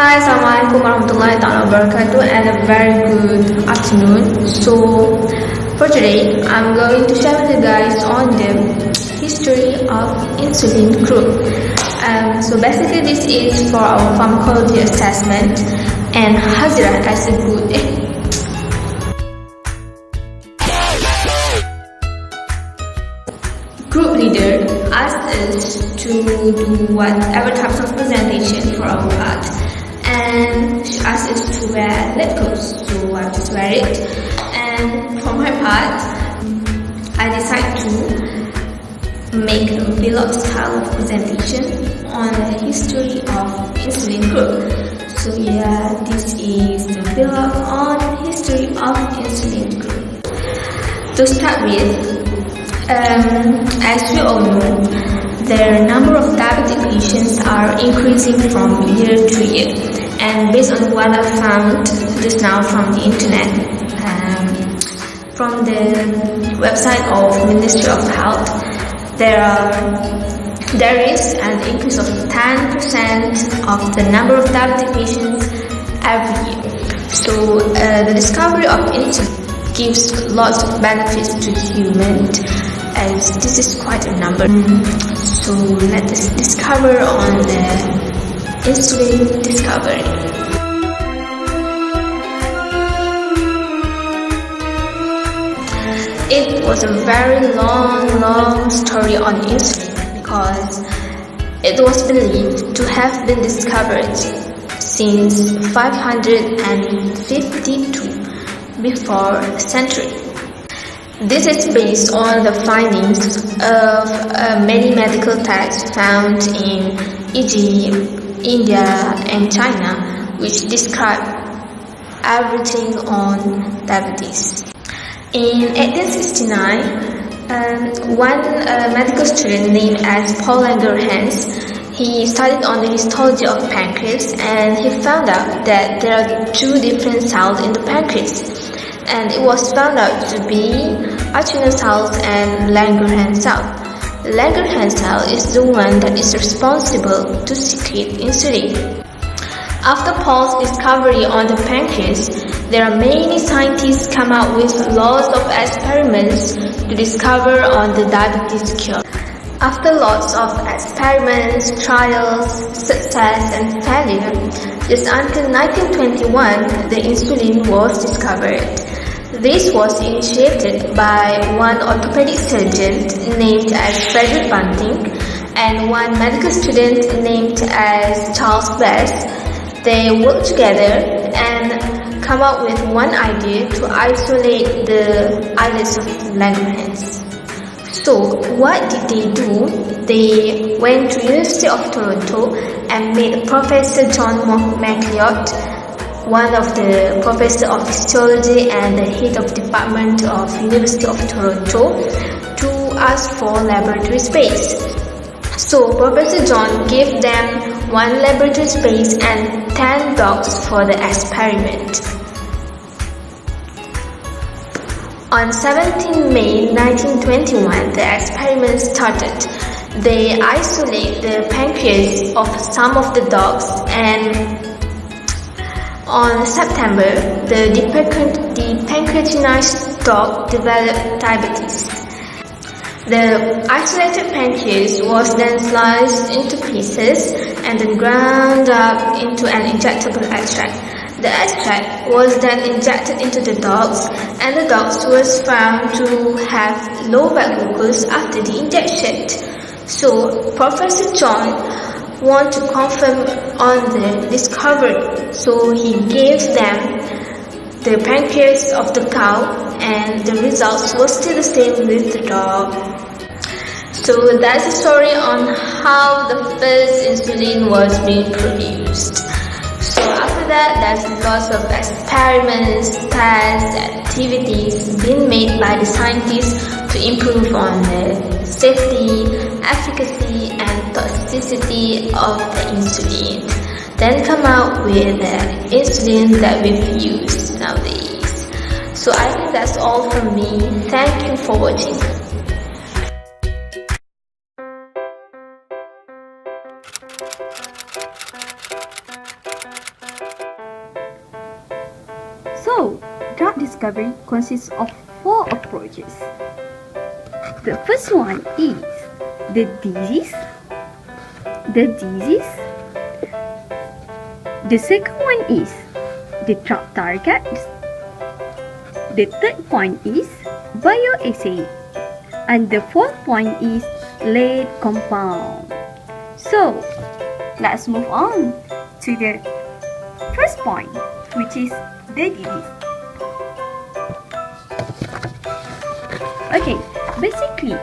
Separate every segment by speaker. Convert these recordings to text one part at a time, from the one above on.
Speaker 1: Hi, Assalamualaikum warahmatullahi wabarakatuh, and a very good afternoon. So for today, I'm going to share with you guys on the history of Insulin Group. So basically this is for our pharmacology assessment and Hazira as a good group leader asked us to do whatever types of presentation for our part, and she asked us to wear lab coats, so I just wear it. And for my part, I decided to make a vlog style of presentation on the history of Insulin Group. So yeah, this is the vlog on history of Insulin Group. To start with, as we all know, the number of diabetic patients are increasing from year to year. And based on what I found just now from the internet, from the website of Ministry of Health, there is an increase of 10% of the number of diabetic patients every year. So the discovery of insulin gives lots of benefits to humans, as this is quite a number. So let us discover on the insulin discovery. It was a very long story on insulin, because it was believed to have been discovered since 552 before century. This is based on the findings of many medical texts found in Egypt, India and China, which describe everything on diabetes. In 1869, one medical student named as Paul Langerhans, he studied on the histology of pancreas, and he found out that there are two different cells in the pancreas, and it was found out to be Acinar cells and Langerhans cell. The Langerhans cell is the one that is responsible to secrete insulin. After Paul's discovery on the pancreas, there are many scientists come out with lots of experiments to discover on the diabetes cure. After lots of experiments, trials, success and failure, just until 1921, the insulin was discovered. This was initiated by one orthopedic surgeon named as Frederick Banting and one medical student named as Charles Best. They worked together and come up with one idea to isolate the islets of Langerhans. So what did they do? They went to University of Toronto and made Professor John MacLeod, one of the professor of histology and the head of department of University of Toronto, to ask for laboratory space. So Professor John gave them one laboratory space and 10 dogs for the experiment. On 17 May 1921, the experiment started. They isolate the pancreas of some of the dogs, and on September, the pancreatinized dog developed diabetes. The isolated pancreas was then sliced into pieces and then ground up into an injectable extract. The extract was then injected into the dogs, and the dogs was found to have low blood glucose after the injection. So Professor John want to confirm on the discovery, so he gave them the pancreas of the cow, and the results was still the same with the dog. So that's the story on how the first insulin was being produced. So after that, there's lots of experiments, tests, activities being made by the scientists to improve on the safety, efficacy and toxicity of the insulin. Then come out with the insulin that we've used nowadays. So I think that's all from me. Thank you for watching.
Speaker 2: So, drug discovery consists of 4 approaches. The first one is the disease. The second one is the drug target. The third point is bioassay. And the fourth point is lead compound. So, let's move on to the first point, which is the disease. Okay, basically,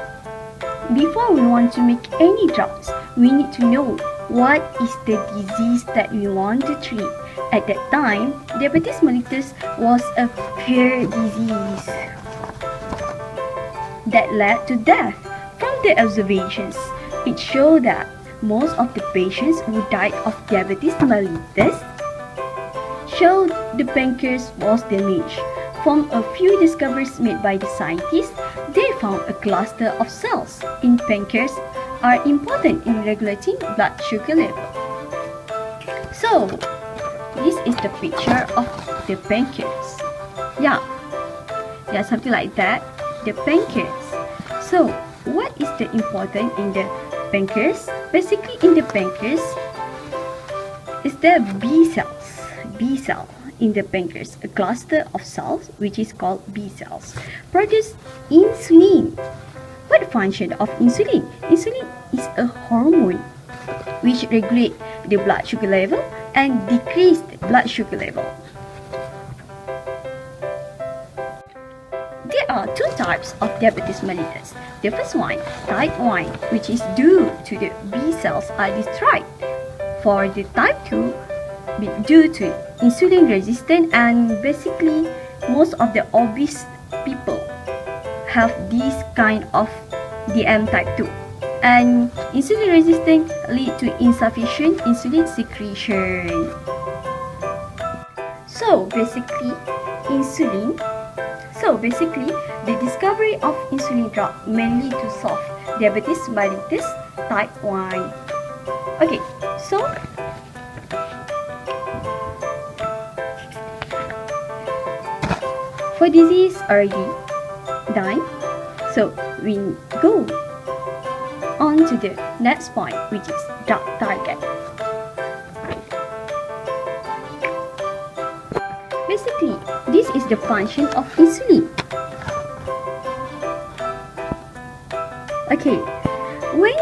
Speaker 2: before we want to make any drugs, we need to know what is the disease that we want to treat. At that time, diabetes mellitus was a rare disease that led to death. From the observations, it showed that most of the patients who died of diabetes mellitus showed the pancreas was damaged. From a few discoveries made by the scientists, they found a cluster of cells in pancreas are important in regulating blood sugar level. So, this is the picture of the pancreas. Yeah, something like that, the pancreas. So, what is the important in the pancreas? Basically, in the pancreas is the B cell in the pancreas, a cluster of cells which is called B cells, produce insulin. What function of insulin? Insulin is a hormone which regulates the blood sugar level and decrease the blood sugar level. There are 2 types of diabetes mellitus. The first one, type 1, which is due to the B cells are destroyed. For the type 2, due to insulin resistance, and basically most of the obese people have this kind of DM type 2. And insulin resistance lead to insufficient insulin secretion. So basically, the discovery of insulin drug mainly to solve diabetes mellitus type 1. Okay, so for disease already done, so we go on to the next point, which is drug target. Basically, this is the function of insulin. Okay, when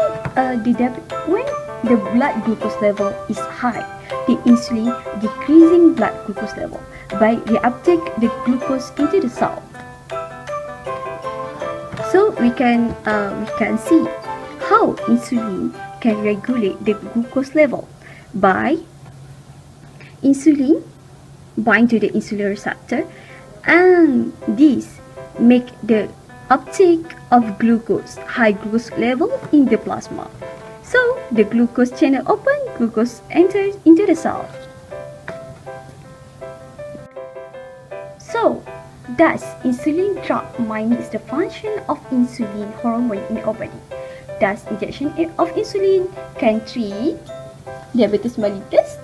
Speaker 2: the blood glucose level is high, the insulin decreasing blood glucose level by reuptake the glucose into the cell. So we can see how insulin can regulate the glucose level by insulin bind to the insulin receptor, and this make the uptake of glucose, high glucose level in the plasma. So the glucose channel open, glucose enters into the cell. So thus insulin drug mimics the function of insulin hormone in our body. Thus injection of insulin can treat diabetes mellitus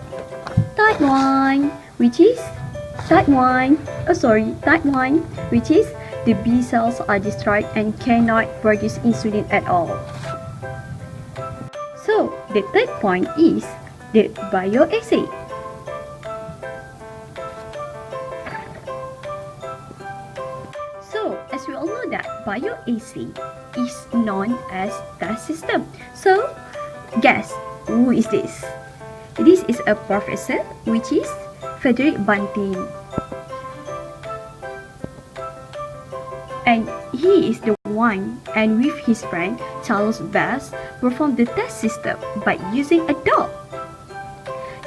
Speaker 2: type 1, which is type 1, which is the B cells are destroyed and cannot produce insulin at all. So the third point is the bioassay. So as we all know that bioassay is known as test system. So guess who is this? This is a professor, which is Frederick Banting, and he is the one, and with his friend Charles Bass, performed the test system by using a dog.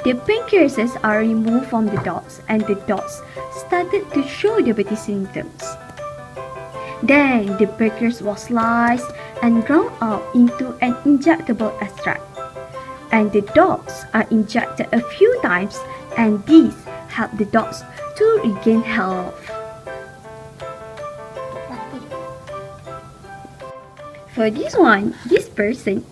Speaker 2: The pancreases are removed from the dogs, and the dogs started to show diabetes symptoms. Then the pancreas was sliced and ground out into an injectable extract, and the dogs are injected a few times, and these help the dogs to regain health. For this one, this person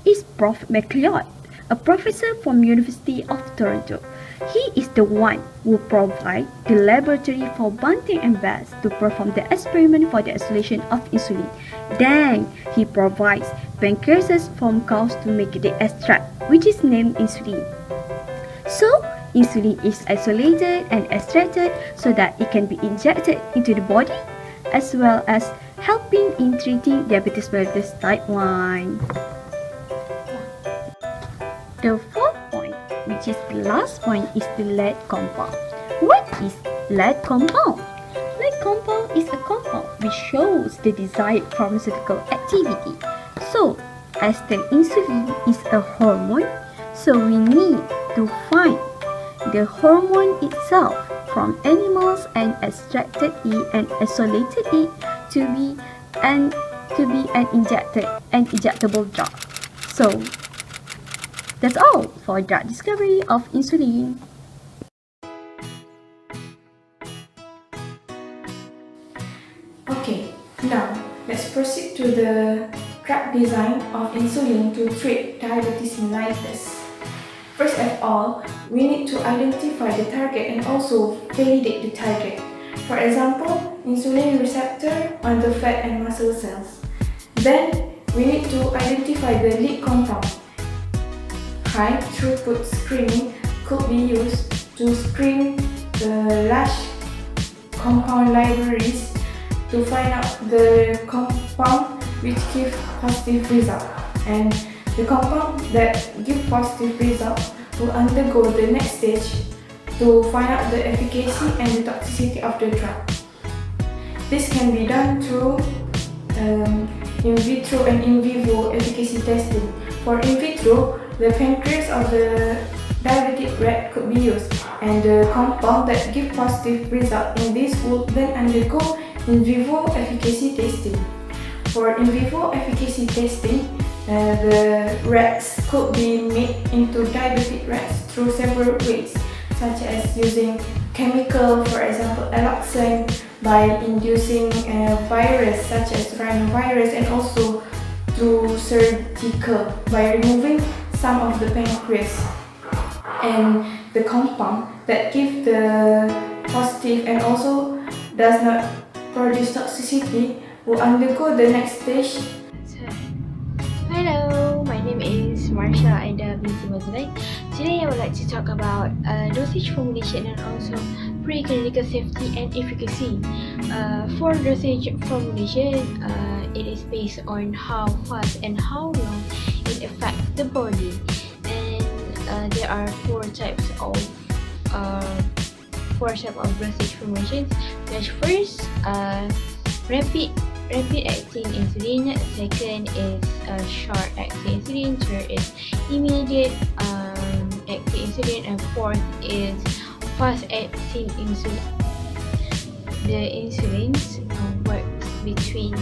Speaker 2: is Prof. McLeod, a professor from University of Toronto. He is the one who provides the laboratory for Bunting and Bass to perform the experiment for the isolation of insulin. Then he provides pancreases from cows to make the extract, which is named insulin. So, insulin is isolated and extracted so that it can be injected into the body, as well as helping in treating diabetes mellitus type 1. The fourth point, which is the last point, is the lead compound. What is lead compound? Lead compound is a compound which shows the desired pharmaceutical activity. So, as the insulin is a hormone, so we need to find the hormone itself from animals and extracted it and isolated it to be an injectable drug. So that's all for drug discovery of insulin.
Speaker 3: Okay, now let's proceed to the drug design of insulin to treat diabetes mellitus. First of all, we need to identify the target and also validate the target. For example, insulin receptor on the fat and muscle cells. Then, we need to identify the lead compound. High throughput screening could be used to screen the large compound libraries to find out the compound which give positive result, and the compound that give positive result will undergo the next stage to find out the efficacy and the toxicity of the drug. This can be done through in vitro and in vivo efficacy testing. For in vitro, the pancreas of the diabetic rat could be used, and the compound that give positive result in this will then undergo in vivo efficacy testing. For in vivo efficacy testing, the rats could be made into diabetic rats through several ways, such as using chemical, for example, alloxan, by inducing a virus such as rhinovirus, and also through surgical by removing some of the pancreas. And the compound that gives the positive and also does not produce toxicity will undergo the next stage.
Speaker 1: Hello, my name is Marsha Aida binti Mazlai. Today I would like to talk about dosage formulation and also preclinical safety and efficacy. For dosage formulation, it is based on how fast and how long it affects the body, and there are four types of dosage formulations. There's first, rapid acting insulin. Second is short acting insulin. Third is immediate acting insulin, and fourth is fast acting insulin. The insulins works between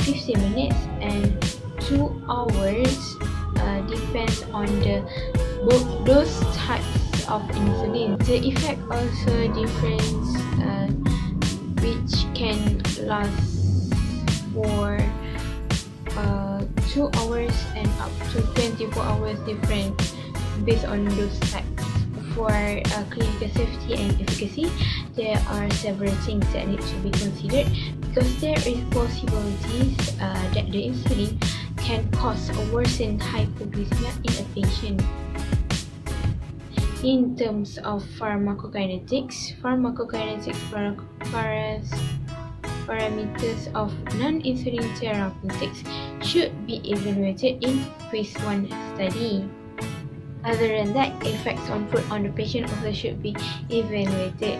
Speaker 1: 50 minutes and 2 hours, depends on those types of insulin. The effect also different, which can last for 2 hours and up to 24 hours, different based on those types. For clinical safety and efficacy, there are several things that need to be considered, because there is possibilities that the insulin can cause a worsened hypoglycemia in a patient. In terms of pharmacokinetics parameters of non-insulin therapeutics should be evaluated in phase 1 study. Other than that, effects on food on the patient also should be evaluated.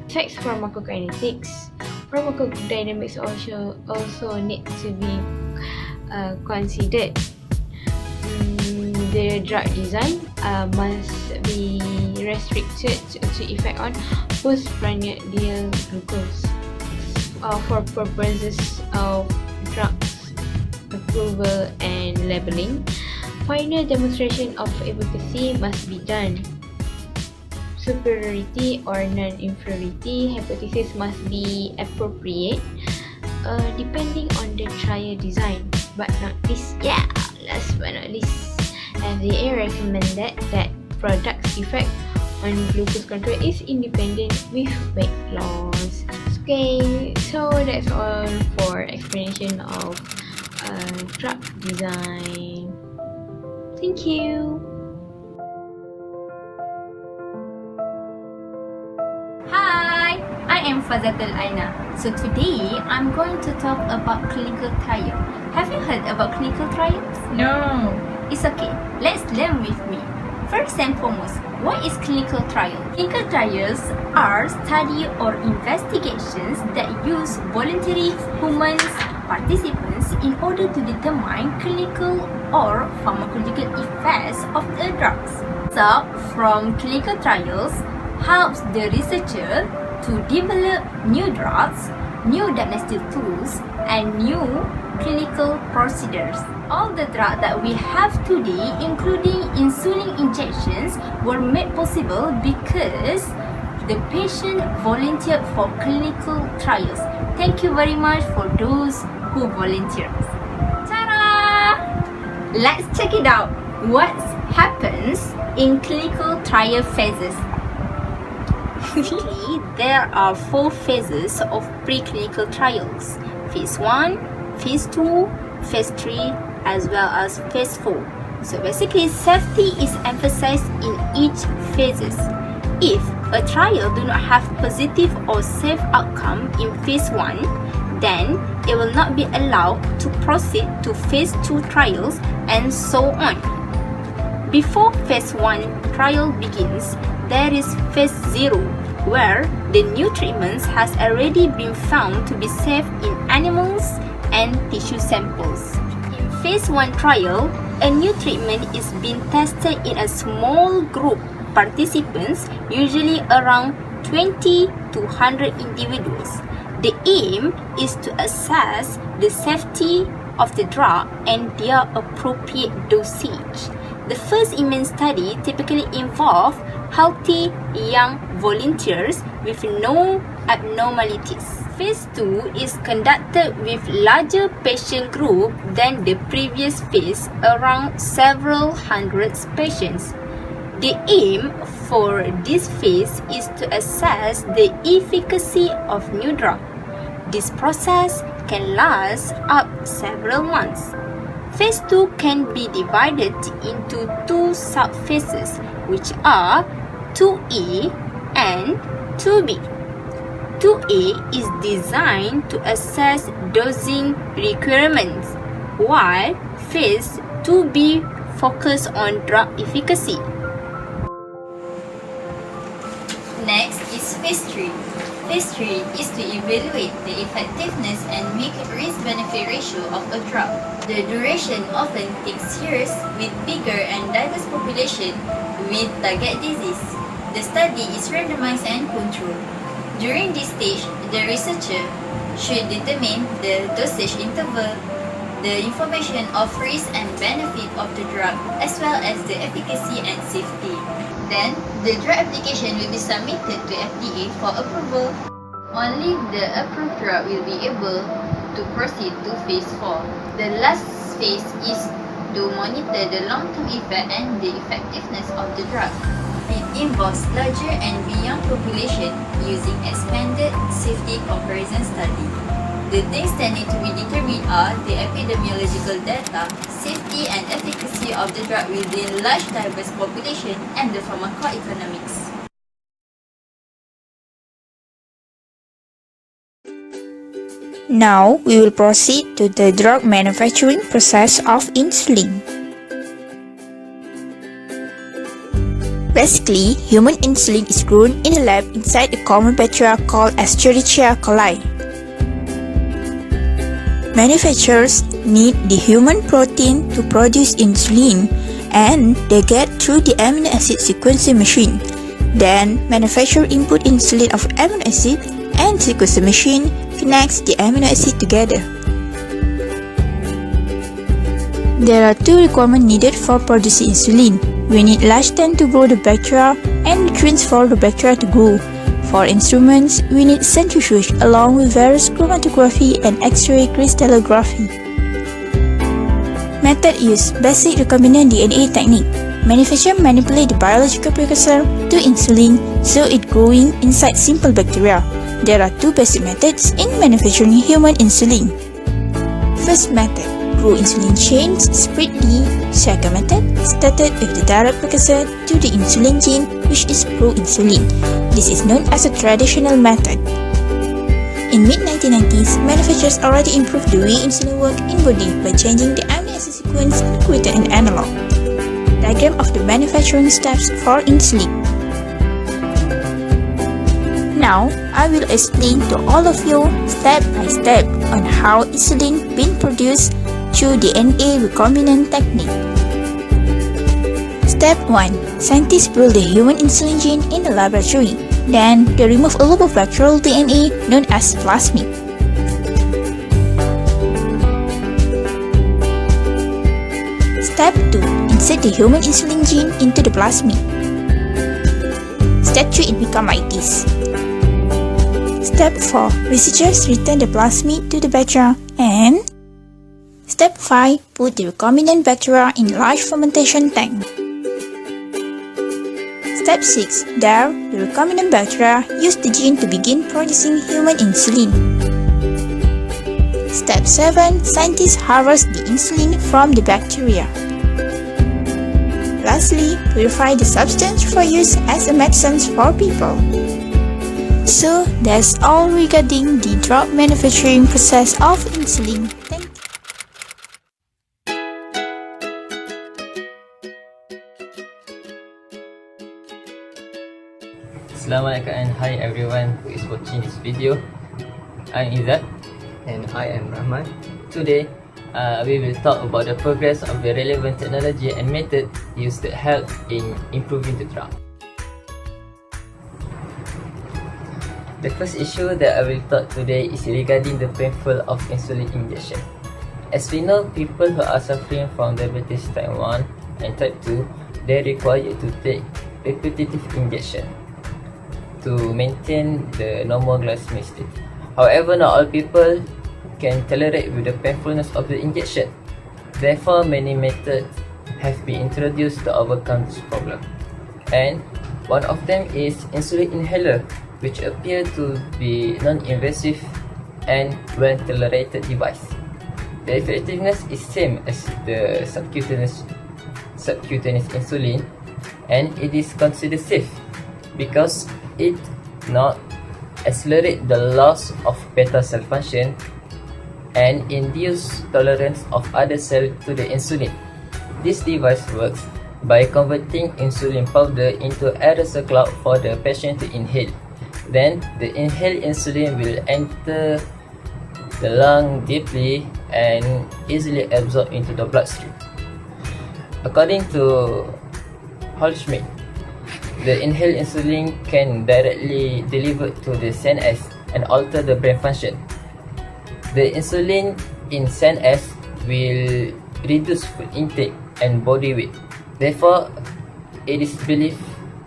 Speaker 1: Effects pharmacokinetics. Pharmacodynamics also need to be considered. The drug design must be restricted to effect on postprandial glucose for purposes of drugs approval and labeling. Final demonstration of efficacy must be done. Superiority or non-inferiority hypothesis must be appropriate depending on the trial design. But not least, last but not least, FDA recommended that products effect on glucose control is independent with weight loss. Okay, so that's all for explanation of drug design. Thank you.
Speaker 4: Hi, I am Fazatul Aina. So today I'm going to talk about clinical trial. Have you heard about clinical trials?
Speaker 3: No.
Speaker 4: It's okay. Let's learn with me. First and foremost, what is clinical trial? Clinical trials are study or investigations that use voluntary human participants in order to determine clinical or pharmacological effects of the drugs. So, from clinical trials helps the researcher to develop new drugs, new diagnostic tools, and new clinical procedures. All the drugs that we have today, including insulin injections, were made possible because the patient volunteered for clinical trials. Thank you very much for those who volunteered. Ta-da! Let's check it out. What happens in clinical trial phases? There are 4 phases of preclinical trials: phase 1, phase 2, phase 3, as well as phase 4. So basically, safety is emphasized in each phases. If a trial do not have positive or safe outcome in phase 1, then it will not be allowed to proceed to phase 2 trials and so on. Before phase 1 trial begins, there is phase 0, where the new treatments has already been found to be safe in animals and tissue samples. In phase 1 trial, a new treatment is being tested in a small group participants, usually around 20 to 100 individuals. The aim is to assess the safety of the drug and their appropriate dosage. The first in-man study typically involves healthy young volunteers with no abnormalities. Phase 2 is conducted with larger patient group than the previous phase, around several hundred patients. The aim for this phase is to assess the efficacy of new drug. This process can last up several months. Phase 2 can be divided into 2 sub-phases, which are 2A and 2B. 2A is designed to assess dosing requirements, while Phase 2B focuses on drug efficacy. Next is Phase 3. Phase 3 is to evaluate the effectiveness and make risk-benefit ratio of a drug. The duration often takes years with bigger and diverse population with target disease. The study is randomized and controlled. During this stage, the researcher should determine the dosage interval, the information of risk and benefit of the drug, as well as the efficacy and safety. Then, the drug application will be submitted to FDA for approval. Only the approved drug will be able to proceed to phase 4. The last phase is to monitor the long-term effect and the effectiveness of the drug. It involves larger and beyond population using expanded safety comparison study. The things that need to be determined are the epidemiological data, safety and efficacy of the drug within large diverse population, and the pharmacoeconomics.
Speaker 5: Now we will proceed to the drug manufacturing process of insulin. Basically, human insulin is grown in a lab inside a common bacteria called Escherichia coli. Manufacturers need the human protein to produce insulin, and they get through the amino acid sequencing machine. Then, manufacturer input insulin of amino acid and sequencing machine connects the amino acid together. There are 2 requirements needed for producing insulin. We need large tank to grow the bacteria and nutrients for the bacteria to grow. For instruments, we need centrifuge along with various chromatography and X-ray crystallography. Method use: basic recombinant DNA technique. manufacturer manipulate the biological precursor to insulin so it growing inside simple bacteria. There are two basic methods in manufacturing human insulin. First method, grow insulin chains separately. Second method, started with the direct precursor to the insulin gene, which is proinsulin. This is known as a traditional method. In mid-1990s, manufacturers already improved the way insulin works in body by changing the amino acid sequence and created an analog. Diagram of the manufacturing steps for insulin. Now, I will explain to all of you step by step on how insulin been produced through DNA recombinant technique. Step 1. Scientists build the human insulin gene in the laboratory. Then, they remove a loop of bacterial DNA known as plasmid. Step 2. Insert the human insulin gene into the plasmid. Step 3. It becomes like this. Step 4. Researchers return the plasmid to the bacteria and Step 5. Put the recombinant bacteria in large fermentation tank. Step 6. There, the recombinant bacteria use the gene to begin producing human insulin. Step 7. Scientists harvest the insulin from the bacteria. Lastly, purify the substance for use as a medicine for people. So, that's all regarding the drug manufacturing process of insulin. Thank you.
Speaker 6: Assalamualaikum and hi everyone who is watching this video. I'm Izzat
Speaker 7: and I am Rahman.
Speaker 6: Today we will talk about the progress of the relevant technology and method used to help in improving the drug. The first issue that I will talk today is regarding the painful of insulin injection. As we know, people who are suffering from diabetes type 1 and type 2, they require to take repetitive injection to maintain the normal glycemic state. However, not all people can tolerate with the painfulness of the injection. Therefore, many methods have been introduced to overcome this problem. And one of them is insulin inhaler, which appear to be non-invasive and well-tolerated device. The effectiveness is same as the subcutaneous insulin, and it is considered safe because it not accelerate the loss of beta cell function and induce tolerance of other cells to the insulin. This device works by converting insulin powder into aerosol cloud for the patient to inhale. Then the inhaled insulin will enter the lung deeply and easily absorb into the bloodstream. According to Holschmidt, the inhaled insulin can directly deliver to the CNS and alter the brain function. The insulin in CNS will reduce food intake and body weight. Therefore, it is believed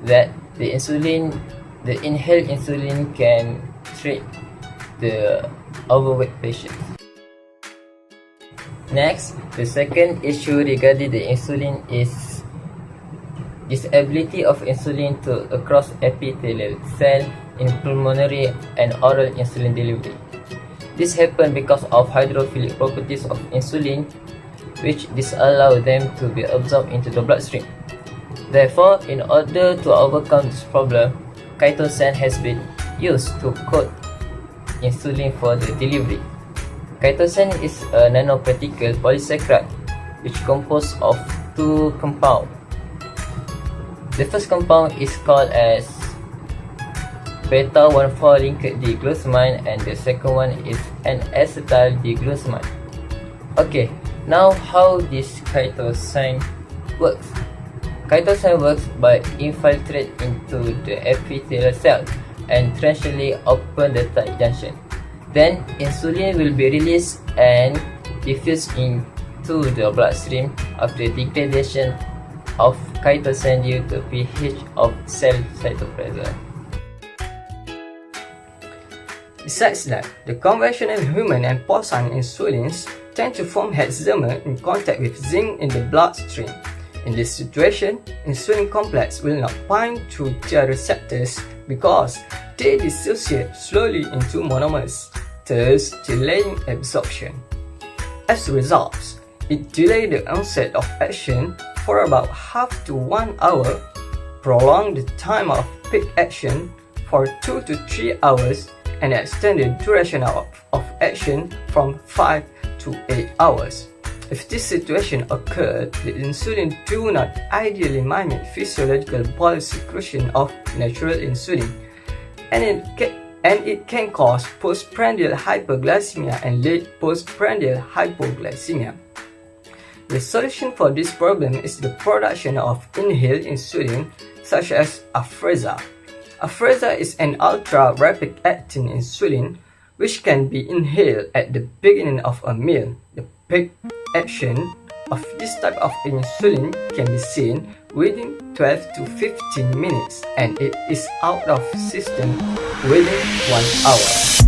Speaker 6: that the inhaled insulin can treat the overweight patients. Next, the second issue regarding the insulin is disability of insulin to across epithelial cell in pulmonary and oral insulin delivery. This happens because of hydrophilic properties of insulin, which disallow them to be absorbed into the bloodstream. Therefore, in order to overcome this problem, chitosan has been used to coat insulin for the delivery. Chitosan is a nanoparticle polysaccharide which composed of two compounds. The first compound is called as beta-1,4 linked D-glucosamine and the second one is N-acetyl D-glucosamine. Okay, now how this chitosan works? Chitosan works by infiltrate into the epithelial cell and transiently open the tight junction. Then insulin will be released and diffused into the bloodstream after degradation of chitosan due to pH of cell cytoplasm.
Speaker 7: Besides that, the conventional human and porcine insulins tend to form hexamer in contact with zinc in the bloodstream. In this situation, insulin complex will not bind to their receptors because they dissociate slowly into monomers, thus delaying absorption. As a result, it delays the onset of action for about half to 1 hour, prolong the time of peak action for 2 to 3 hours, and extend the duration of action from 5 to 8 hours. If this situation occurred, the insulin do not ideally mimic physiological body secretion of natural insulin, and it can cause postprandial hyperglycemia and late postprandial hypoglycemia. The solution for this problem is the production of inhaled insulin, such as Afrezza. Afrezza is an ultra-rapid-acting insulin which can be inhaled at the beginning of a meal. The peak action of this type of insulin can be seen within 12 to 15 minutes, and it is out of system within 1 hour.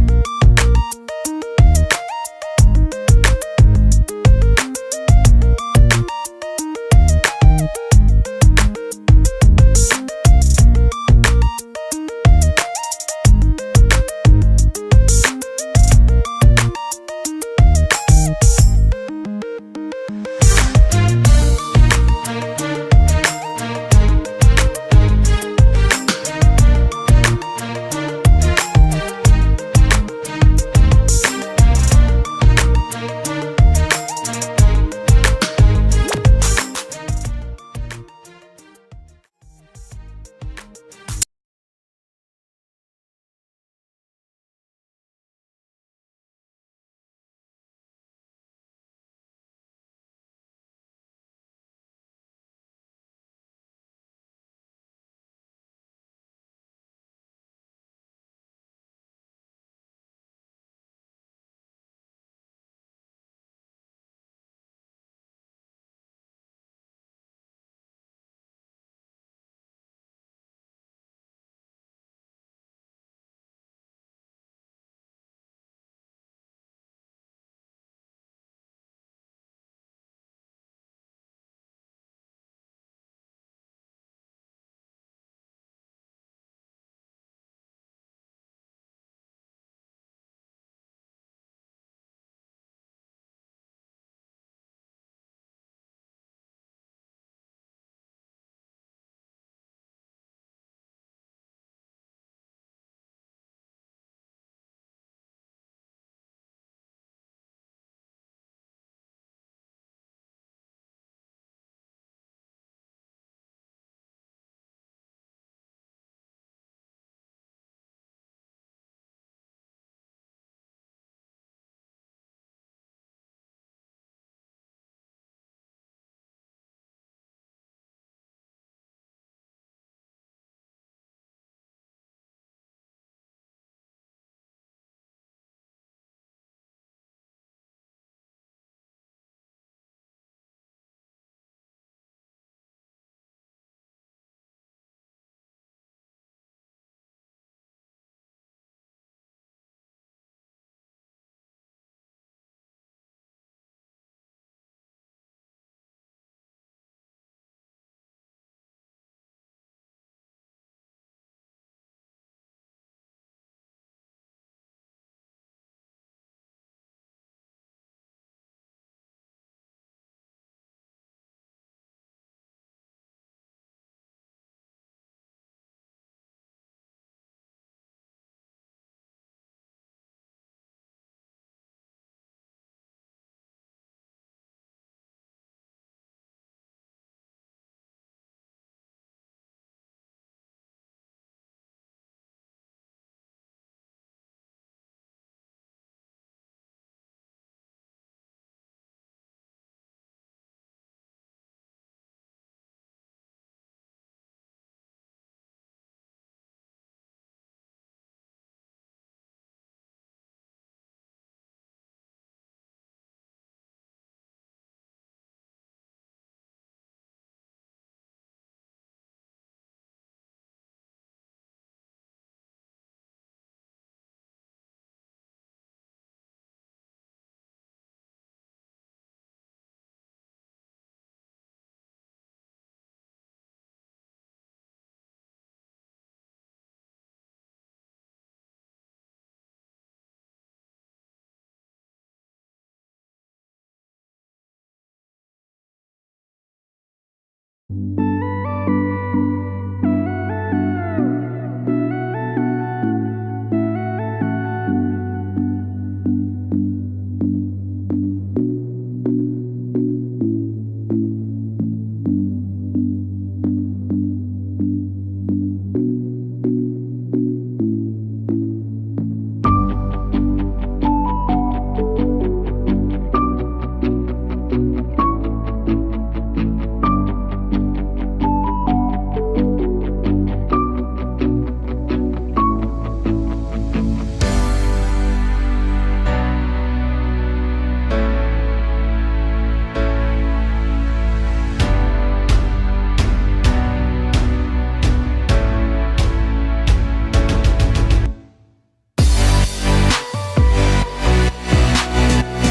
Speaker 3: you.